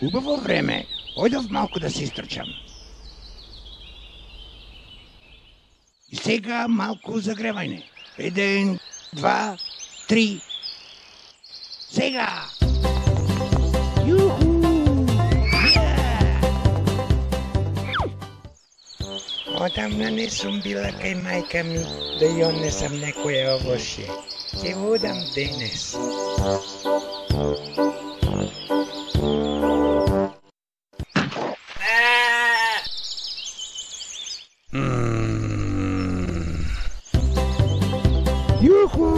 Хубаво време. Ойдов малко да се изтръчам. И сега малко загревайне. 1, 2, 3. Сега! Юху! Отамна не съм била кай майка ми да ја не съм некое овошје. Ќе водам денес. Юху!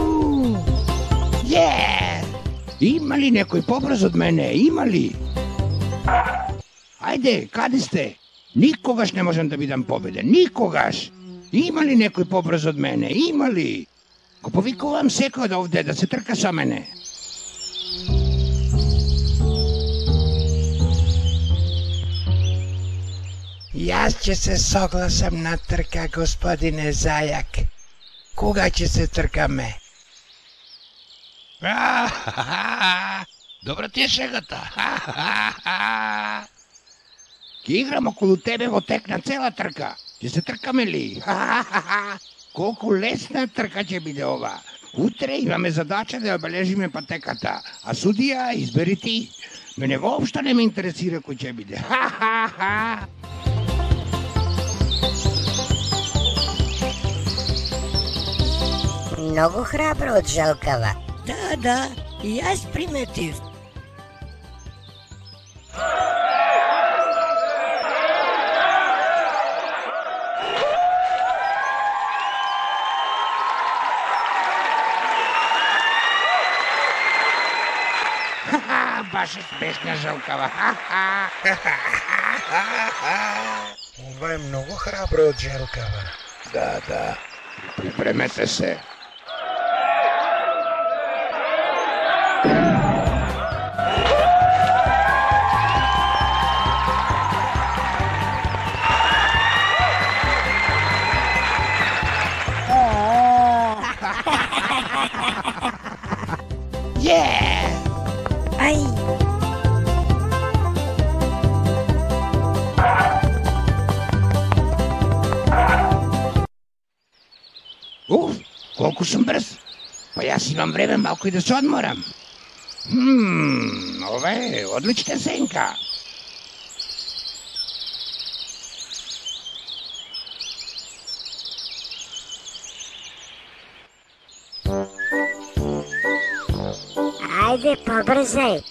Има ли некој побрз од мене? Има ли? Ајде, каде сте? Никогаш не можам да бидам победен. Никогаш! Има ли некој побрз од мене? Има ли? Го повикувам секој од овде да се трка со мене. Јас ќе се согласам на трка, господине Зајак. Кога ќе се тркаме? Добра ти е шегата. Ке играм околу тебе во текна цела трка. Ќе се тркаме ли? Колку лесна трка ќе биде ова. Утре имаме задача да обележиме патеката, а судија избери ти. Мене воопшто не ме интересира кој ќе биде. Много храбро од Жалкава. Да, и јас приметив. Баш е смешна Жалкава. Ова е многу храбро од Жалкава. Да. Припремете се. Ај! Колку сум брз. Па јас имам време малку и да се одморам. Ова е одлична сенка. Ајде, побрзај.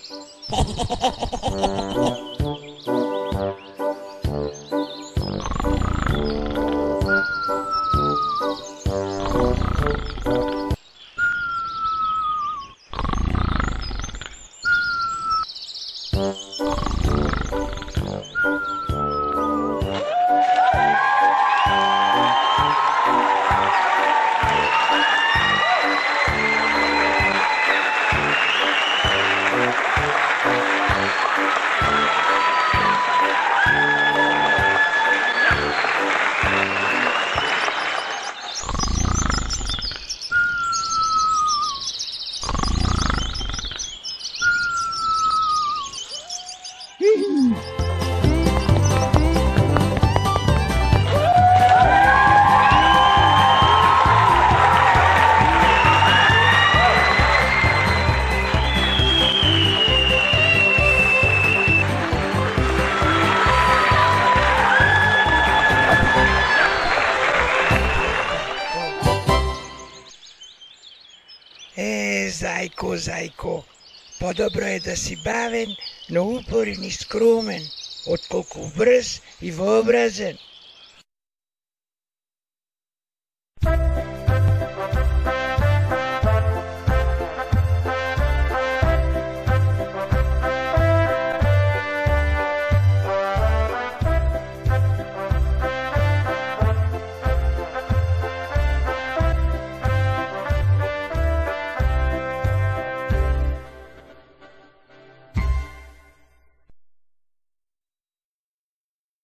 Зајко, подобро е да си бавен, но упорен и скромен, отколку брз и вообразен.